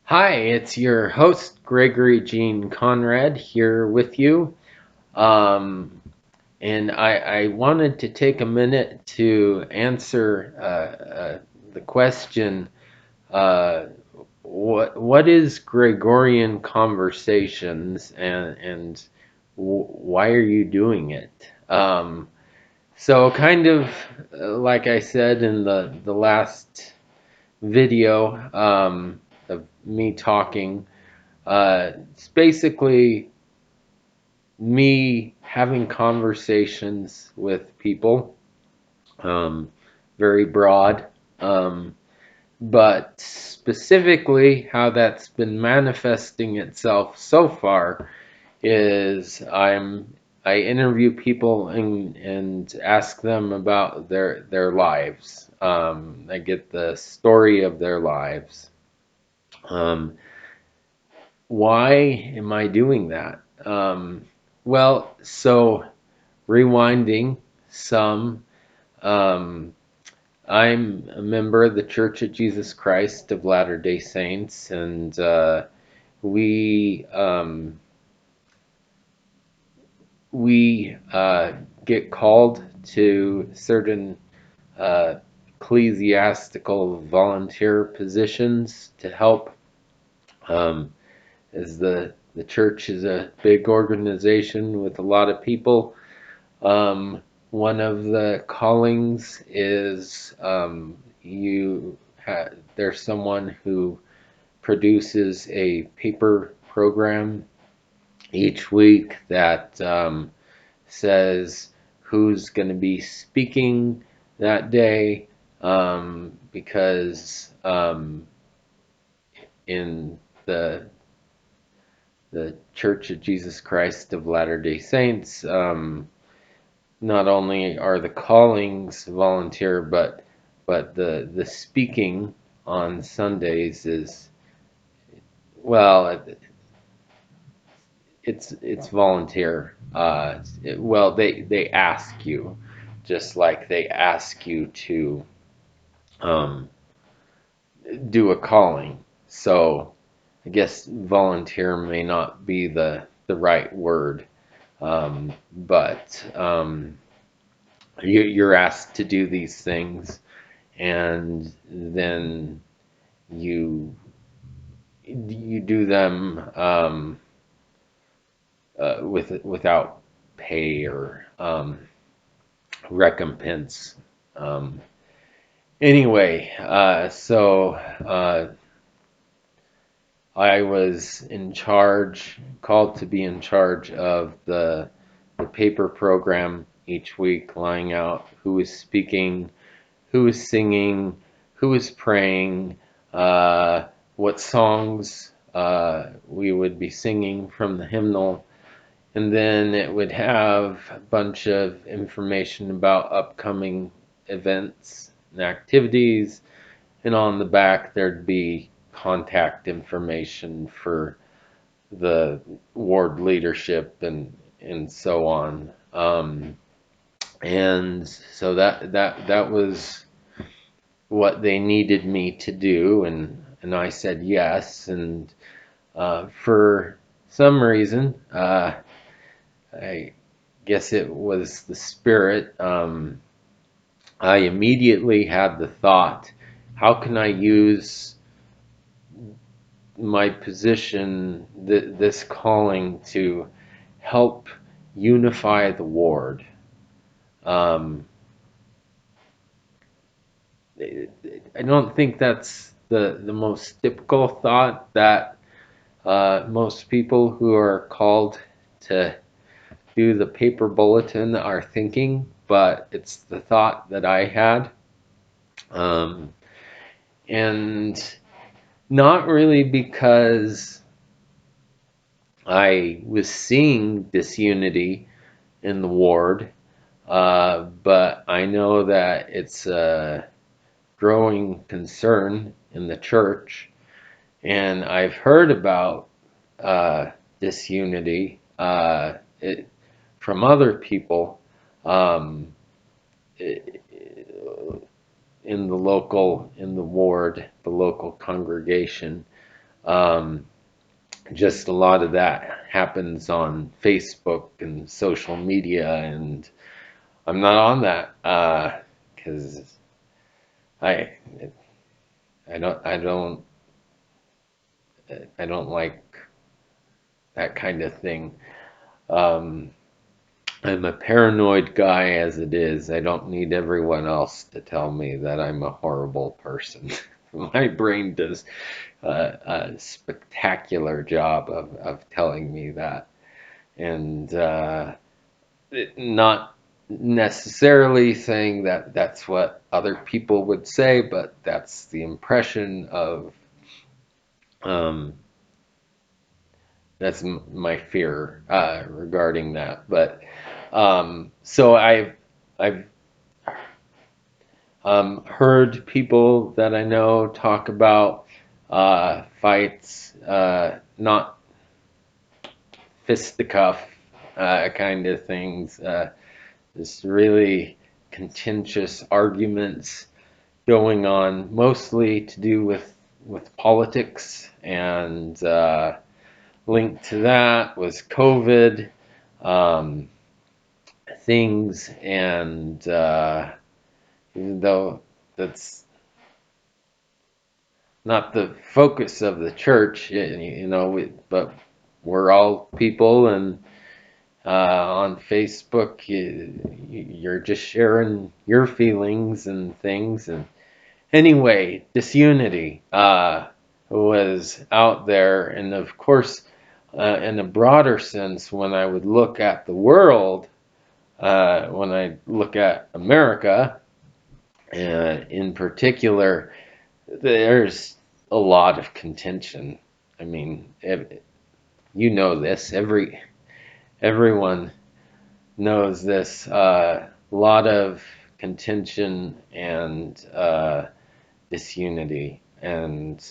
Hi, it's your host, Gregory Gene Conrad, here with you. Um, and I wanted to take a minute to answer the question, uh, what is Gregorian conversations and why are you doing it? So kind of like I said in the last video of me talking. It's basically me having conversations with people, um, very broad, um, but specifically how that's been manifesting itself so far is I interview people and ask them about their lives. I get the story of their lives. Um, why am I doing that? So rewinding some, um, I'm a member of the Church of Jesus Christ of Latter-day Saints, and we um, we get called to certain uh, ecclesiastical volunteer positions to help. Um, as the church is a big organization with a lot of people. One of the callings is there's someone who produces a paper program each week that says who's going to be speaking that day, because in the Church of Jesus Christ of Latter-day Saints, not only are the callings volunteer, but the speaking on Sundays is, well, it's volunteer. They ask you, just like they ask you to um, do a calling. So I guess volunteer may not be the right word, but you're asked to do these things, and then you you do them without pay or recompense. Um, anyway, I was in charge, called to be in charge of the paper program each week, laying out who was speaking, who was singing, who was praying, what songs we would be singing from the hymnal, and then it would have a bunch of information about upcoming events and activities, and on the back there'd be contact information for the ward leadership and so on. And so that was what they needed me to do, and I said yes. And for some reason, I guess it was the spirit. I immediately had the thought, how can I use my position, this calling, to help unify the ward? Um, I don't think that's the most typical thought that most people who are called to do the paper bulletin are thinking, but it's the thought that I had. Um, and not really because I was seeing disunity in the ward, but I know that it's a growing concern in the church, and I've heard about disunity from other people, um, in the ward, the local congregation. Um, just a lot of that happens on Facebook and social media, and I'm not on that because I I don't I don't like that kind of thing. Um, I'm a paranoid guy as it is. I don't need everyone else to tell me that I'm a horrible person. My brain does a spectacular job of telling me that. And not necessarily saying that that's what other people would say, but that's the impression of, um, that's my fear regarding that. But so I've heard people that I know talk about fights, not fisticuff kind of things, just really contentious arguments going on, mostly to do with politics, and linked to that was COVID um, things, and even though that's not the focus of the church, but we're all people, and on Facebook, you're just sharing your feelings and things. And anyway, disunity was out there, and of course, in a broader sense, when I would look at the world, when I look at America, in particular, there's a lot of contention. I mean, you know this. Everyone knows this. A lot of contention and disunity. And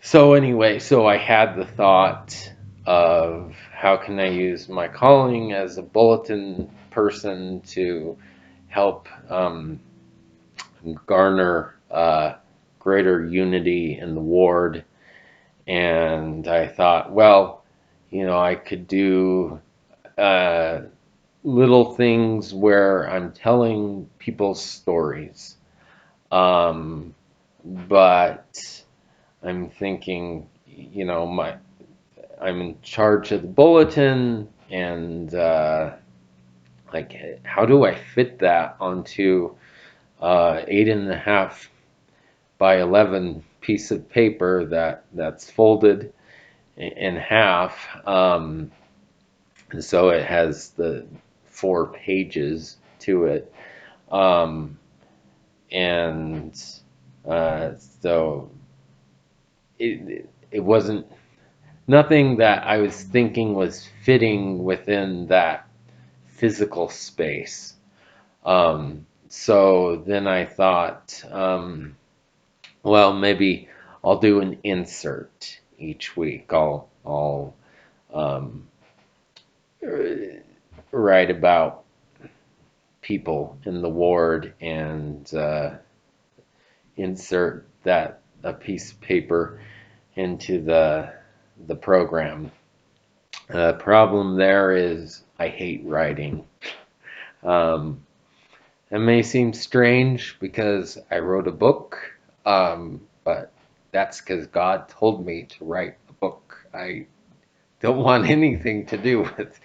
so anyway, so I had the thought of how can I use my calling as a bulletin person to help garner greater unity in the ward. And I thought, well, I could do uh, little things where I'm telling people's stories. Um, but I'm thinking, I'm in charge of the bulletin, and like, how do I fit that onto 8.5 by 11 piece of paper that's folded in half. So it has the 4 pages to it. Um, and so it wasn't, nothing that I was thinking was fitting within that physical space. So then I thought, well, maybe I'll do an insert each week. I'll um, write about people in the ward, and insert that a piece of paper into the program. The problem there is I hate writing. Um, it may seem strange because I wrote a book, but that's because God told me to write a book. I don't want anything to do with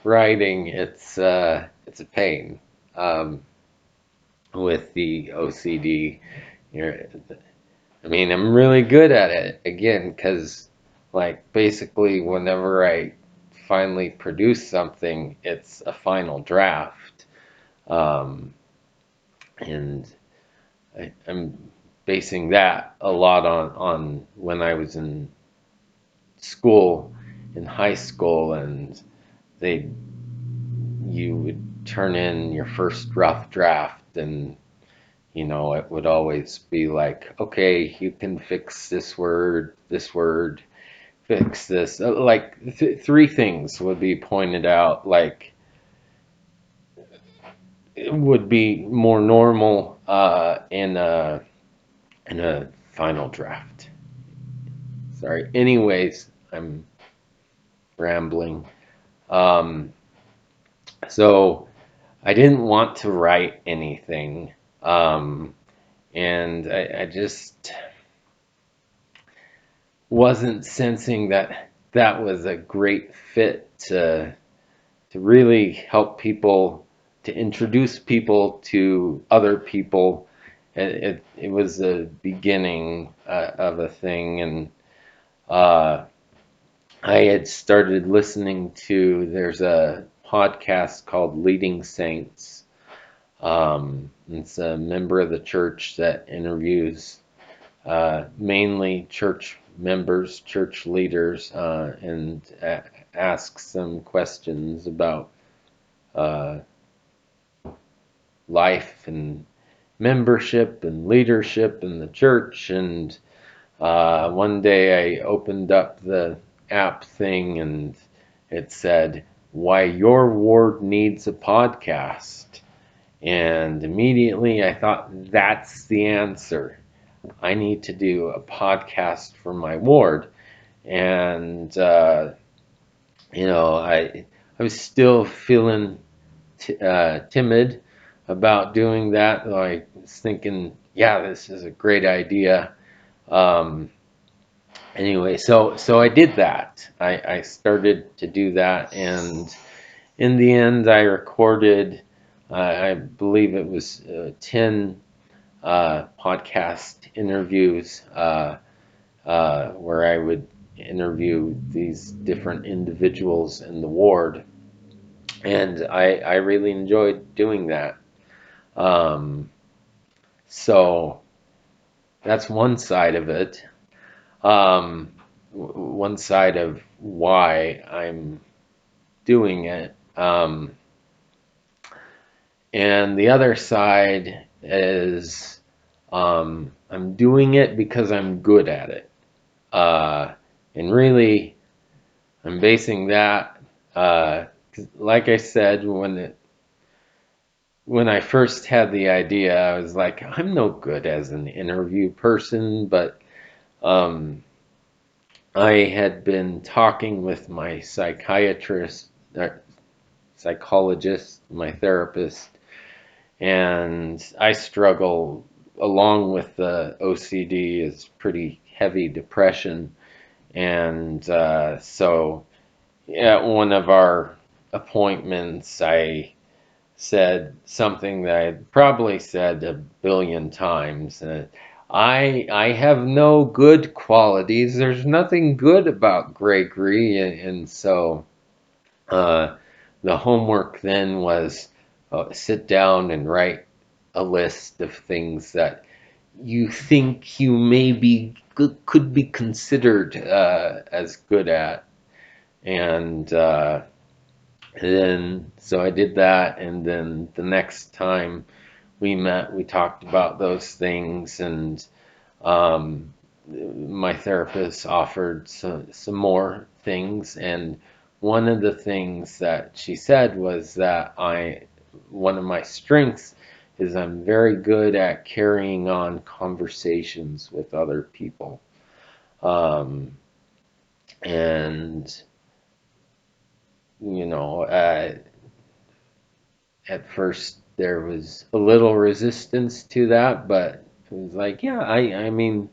writing. It's a pain. Um, with the OCD, you're, I mean, I'm really good at it again because, like, basically, whenever I finally produce something, it's a final draft. Um, and I'm basing that a lot on when I was in school, in high school, and they you would turn in your first rough draft, and it would always be like, okay, you can fix this word, fix this. Like 3 things would be pointed out, like it would be more normal in a final draft. Sorry. Anyways, I'm rambling. Um, so I didn't want to write anything. And I just wasn't sensing that that was a great fit to really help people, to introduce people to other people. It was the beginning of a thing, and uh, I had started listening to, there's a podcast called Leading Saints. It's a member of the church that interviews mainly church members, church leaders, and asks them questions about uh, life and membership and leadership in the church. And one day I opened up the app thing and it said, "Why your ward needs a podcast." And immediately I thought, that's the answer. I need to do a podcast for my ward. And, I was still feeling timid about doing that. I was thinking, yeah, this is a great idea. Um, anyway, so I did that. I started to do that, and in the end, I recorded. I believe it was 10 podcast interviews where I would interview these different individuals in the ward, and I really enjoyed doing that. Um, so that's one side of it. One side of why I'm doing it. And the other side is I'm doing it because I'm good at it. And really, I'm basing that, 'cause like I said, when I first had the idea, I was like, I'm no good as an interview person, but um, I had been talking with my psychiatrist, psychologist, my therapist, and I struggle along with the OCD is pretty heavy depression, and so at one of our appointments, I said something that I had probably said a billion times. I have no good qualities. There's nothing good about Gregory, and so uh, the homework then was sit down and write a list of things that you think you maybe could be considered as good at, and then so I did that, and then the next time we met, we talked about those things, and um, my therapist offered some more things, and one of the things that she said was that one of my strengths is I'm very good at carrying on conversations with other people. Um, and, you know, at first there was a little resistance to that, but it was like, yeah, I mean,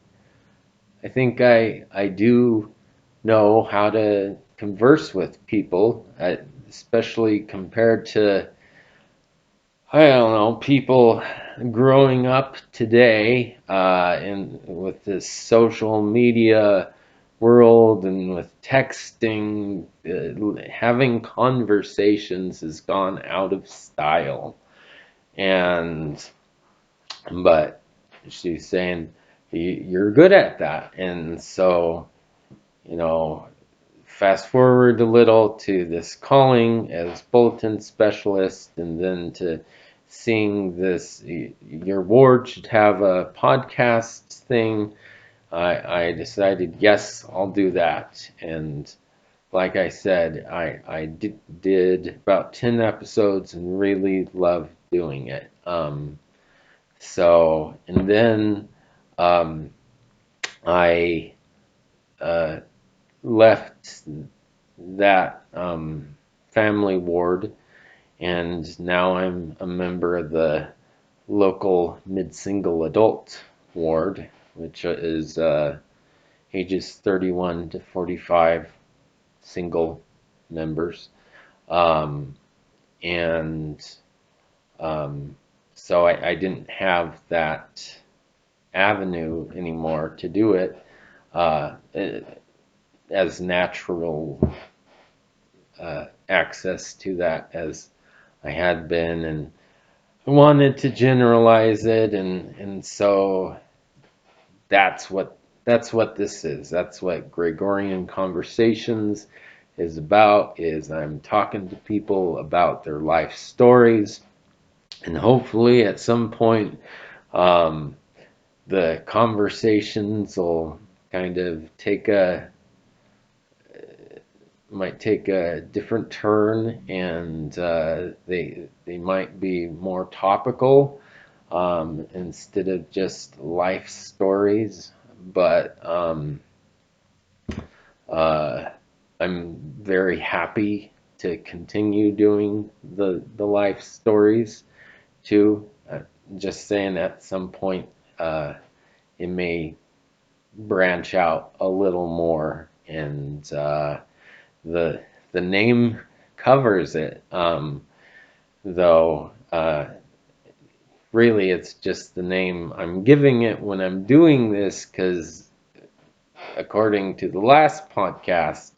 I think I do know how to converse with people, especially compared to, I don't know, people growing up today in with this social media world and with texting. Having conversations has gone out of style, and but she's saying you're good at that, and so you know, fast forward a little to this calling as bulletin specialist, and then to seeing this, your ward should have a podcast thing. I decided, yes, I'll do that. And like I said, I did about 10 episodes and really loved doing it. And then um, I uh, left that family ward, and now I'm a member of the local mid-single adult ward, which is ages 31 to 45 single members. Um, and um, so I didn't have that avenue anymore to do it as natural access to that as I had been, and I wanted to generalize it, and so that's what that's what this is. That's what Gregorian Conversations is about. Is I'm talking to people about their life stories, and hopefully at some point um, the conversations will kind of might take a different turn, and they might be more topical instead of just life stories. But uh, I'm very happy to continue doing the life stories too. Just saying, at some point it may branch out a little more, and the the name covers it. Though really, it's just the name I'm giving it when I'm doing this, because according to the last podcast,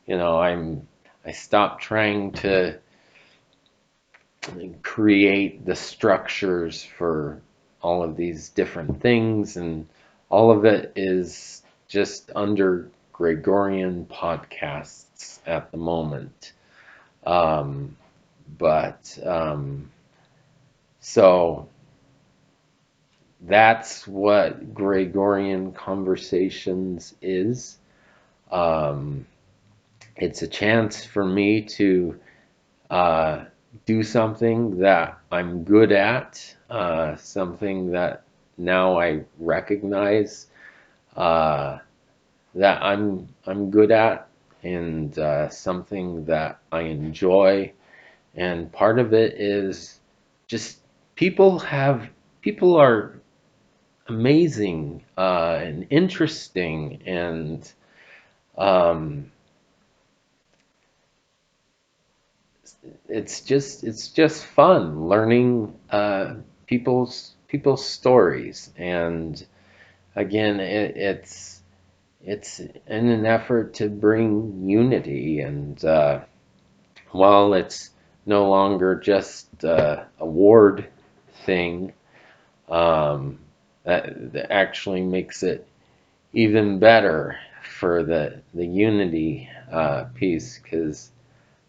I stopped trying to create the structures for all of these different things, and all of it is just under Gregorian podcasts at the moment. Um, but so that's what Gregorian Conversations is. Um, it's a chance for me to uh, do something that I'm good at, something that now I recognize uh, that I'm good at, and something that I enjoy. And part of it is just people are amazing and interesting, and um, it's just fun learning people's stories. And again, it's in an effort to bring unity, and while it's no longer just a ward thing, um, that actually makes it even better for the unity piece, because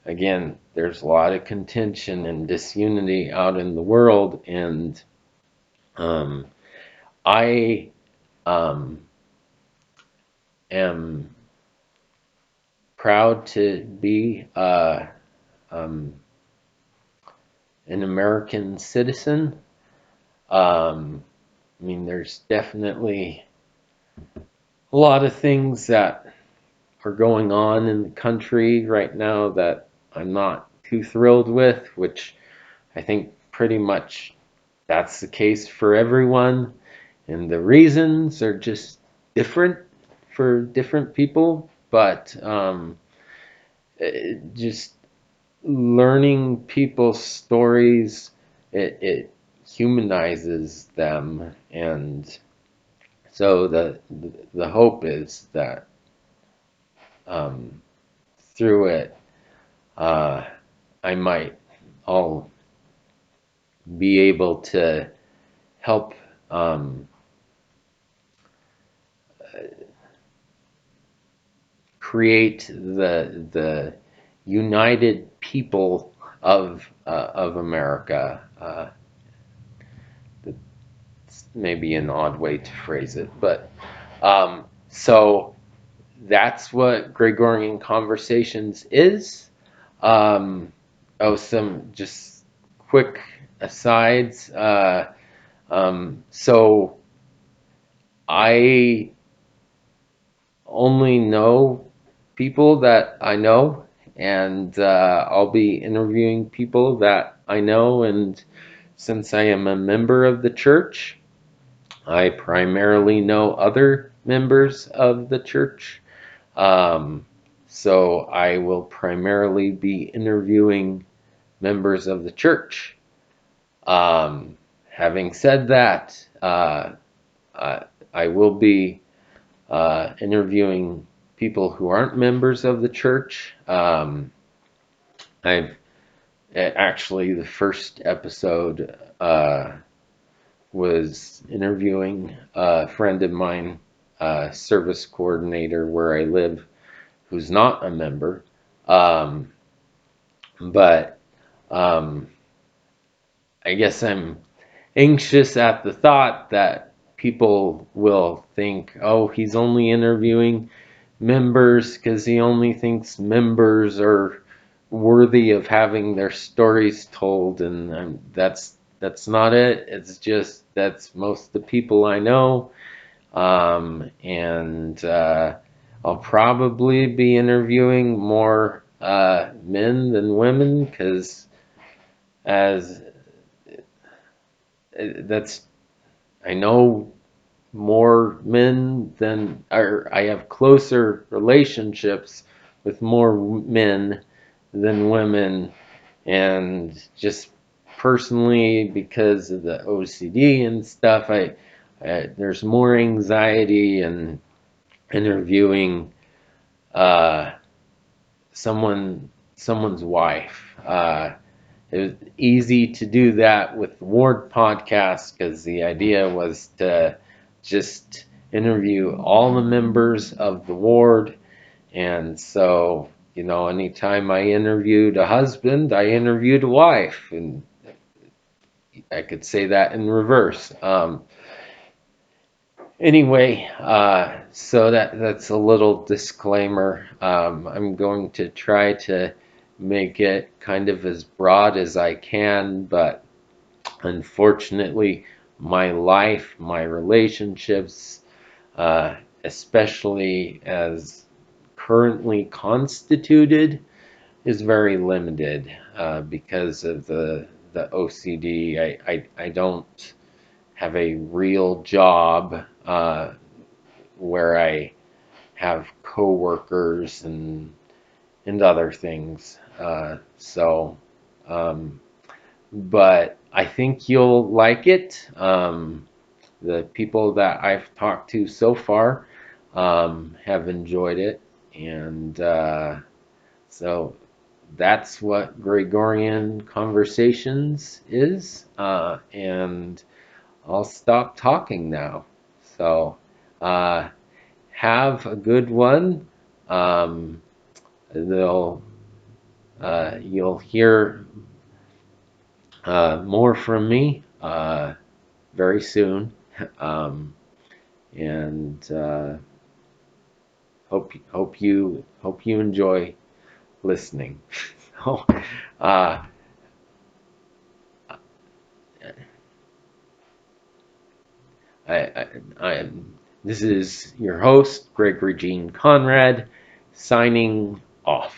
again, there's a lot of contention and disunity out in the world, and um, I um, am proud to be um, an American citizen. I mean, there's definitely a lot of things that are going on in the country right now that I'm not too thrilled with, which I think pretty much that's the case for everyone. And the reasons are just different for different people, but just learning people's stories, it humanizes them, and so the hope is that um, through it, uh, I might all be able to help create the united people of America. That's maybe an odd way to phrase it, but so that's what Gregorian Conversations is. Um, some just quick asides. So I only know people that I know, and I'll be interviewing people that I know. And since I am a member of the church, I primarily know other members of the church. Um, so I will primarily be interviewing members of the church. Um, Having said that, I, I will be interviewing people who aren't members of the church. I've actually, the first episode was interviewing a friend of mine, service coordinator where I live, who's not a member. Um, but um, I guess I'm anxious at the thought that people will think, oh, he's only interviewing members because he only thinks members are worthy of having their stories told, and that's not it. It's just that's most of the people I know, and I'll probably be interviewing more men than women because as that's I know more men than, or I have closer relationships with more men than women, and just personally because of the OCD and stuff, there's more anxiety in interviewing uh, someone's wife. It was easy to do that with the Ward podcast because the idea was to just interview all the members of the Ward. And so, anytime I interviewed a husband, I interviewed a wife. And I could say that in reverse. Anyway, so that's a little disclaimer. I'm going to try to make it kind of as broad as I can, but unfortunately, my life, my relationships, uh, especially as currently constituted, is very limited because of the OCD. I don't have a real job where I have coworkers and other things. Um, but I think you'll like it. The people that I've talked to so far have enjoyed it, and so that's what Gregorian Conversations is. And I'll stop talking now. So uh, have a good one. Um, they'll You'll hear more from me very soon, um, and hope you enjoy listening. So, uh, I, I, I this is your host Gregory Jean Conrad signing off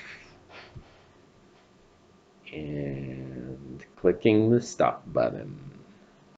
and clicking the stop button.